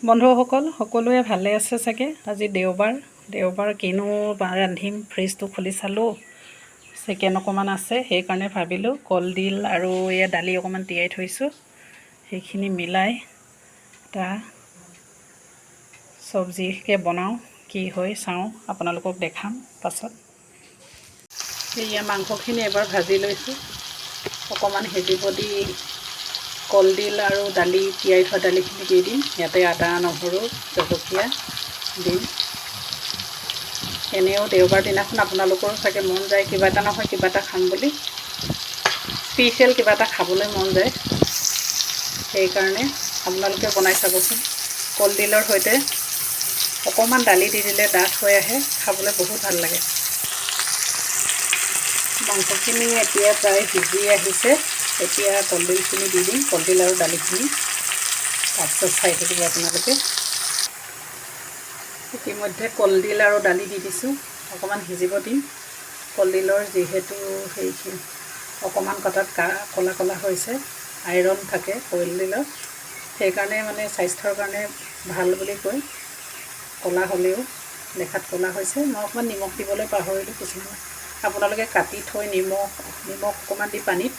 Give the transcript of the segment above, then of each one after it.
বন্ধুসকল সকলোৱে ভালে আছে চাগে। আজি দেওবাৰ কিনো ৰান্ধিম, ফ্ৰিজটো খুলি চালোঁ, চিকেন অকণমান আছে, সেইকাৰণে ভাবিলোঁ কলডিল আৰু এয়া দালি অকণমান তিয়াই থৈছোঁ, সেইখিনি মিলাই এটা চব্জিকে বনাওঁ। কি হয় চাওঁ, আপোনালোকক দেখাম পাছত। এয়া মাংসখিনি এবাৰ ভাজি লৈছোঁ, অকণমান সিজিব দি কলডিল আৰু দালি তিয়াই থোৱা দালিখিনি দি দিম। ইয়াতে আদা নহৰু জলকীয়া দিম। এনেও দেওবাৰ দিনাখন আপোনালোকৰো চাগে মন যায় কিবা এটা নহয় কিবা এটা খাম বুলি, স্পেচিয়েল কিবা এটা খাবলৈ মন যায়। সেইকাৰণে আপোনালোকে বনাই চাবচোন। কলডিলৰ সৈতে অকণমান দালি দি দিলে ডাঠ হৈ আহে, খাবলৈ বহুত ভাল লাগে। মাংসখিনি এতিয়া প্ৰায় সিজি আহিছে। এতিয়া কলডিলখিনি দি দিম, কলডিল আৰু দালিখিনি, তাৰপিছত চাই থাকিব আপোনালোকে। ইতিমধ্যে কলডিল আৰু দালি দি দিছোঁ, অকণমান সিজিব দিম। কলডিলৰ যিহেতু সেইখিনি অকণমান কটাত ক'লা ক'লা হৈছে, আইৰণ থাকে কলডিলত, সেইকাৰণে মানে স্বাস্থ্যৰ কাৰণে ভাল বুলি কয়। ক'লা হ'লেও দেখাত ক'লা হৈছে। মই অকণমান নিমখ দিবলৈ পাহৰিলোঁ। কিছুমান আপোনালোকে কাটি থৈ নিমখ অকণমান দি পানীত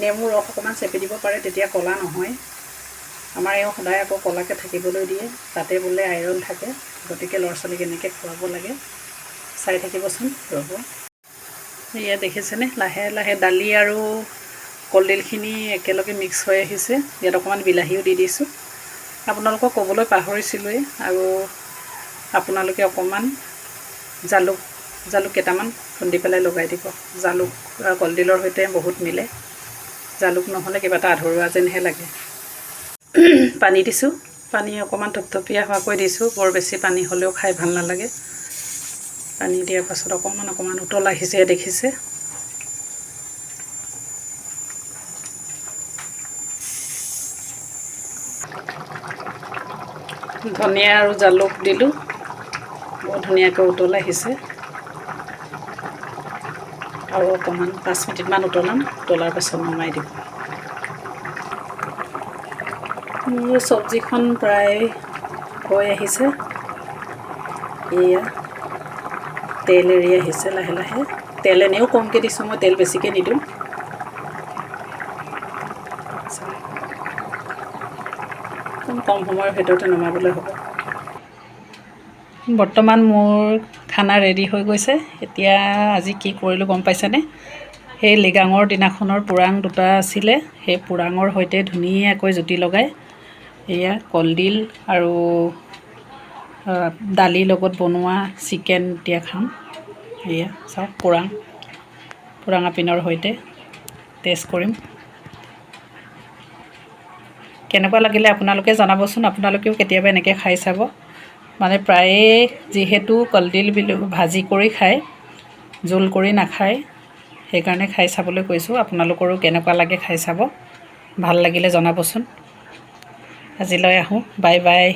নেমু ৰস অকণমান চেপি দিব পাৰে, তেতিয়া ক'লা নহয়। আমাৰ এওঁ সদায় আকৌ ক'লাকৈ থাকিবলৈ দিয়ে, তাতে বোলে আইৰণ থাকে, গতিকে ল'ৰা ছোৱালীক এনেকৈ খুৱাব লাগে। চাই থাকিবচোন, ৰ'ব। এয়া দেখিছেনে, লাহে লাহে দালি আৰু কলডিলখিনি একেলগে মিক্স হৈ আহিছে। ইয়াত অকণমান বিলাহীও দি দিছোঁ। আপোনালোকক ক'বলৈ পাহৰিছিলোঁৱেই, আৰু আপোনালোকে অকণমান জালুক কেইটামান খুন্দি পেলাই লগাই দিব। জালুক কলডিলৰ সৈতে বহুত মিলে। জালুক নহ'লে কিবা এটা আধৰুৱা যেনহে লাগে। পানী দিছোঁ, পানী অকণমান থপথপীয়া হোৱাকৈ দিছোঁ, বৰ বেছি পানী হ'লেও খাই ভাল নালাগে। পানী দিয়াৰ পাছত অকণমান উতল আহিছে, দেখিছে। ধনিয়া আৰু জালুক দিলোঁ, বৰ ধুনীয়াকৈ উতল আহিছে। আৰু অকণমান 5 মিনিটমান উতলাম, উতলাৰ পাছত নমাই দিম। মোৰ চব্জিখন প্ৰায় হৈ আহিছে। এয়া তেল এৰি আহিছে লাহে লাহে। তেল এনেও কমকৈ দিছোঁ, মই তেল বেছিকৈ নিদিওঁ। কম সময়ৰ ভিতৰতে নমাবলৈ হ'ব। বৰ্তমান মোৰ খানা ৰেডি হৈ গৈছে। এতিয়া আজি কি কৰিলোঁ গম পাইছেনে? সেই লিগাঙৰ দিনাখনৰ পোৰাং দুটা আছিলে, সেই পোৰাঙৰ সৈতে ধুনীয়াকৈ জুতি লগাই এয়া কলডিল আৰু দালিৰ লগত বনোৱা চিকেন এতিয়া খাম। এয়া চাওক, পোৰাং আপিনৰ সৈতে টেষ্ট কৰিম। কেনেকুৱা লাগিলে আপোনালোকে জনাবচোন। আপোনালোকেও কেতিয়াবা এনেকৈ খাই চাব। মানে প্ৰায়ে যিহেতু কলডিল ভাজি কৰি খায়, জোল কৰি নাখায়, সেইকাৰণে খাই চাবলৈ কৈছোঁ। আপোনালোকৰো কেনেকুৱা লাগে খাই চাব। ভাল লাগিলে জনাবচোন। আজিলৈ আহোঁ, বাই বাই।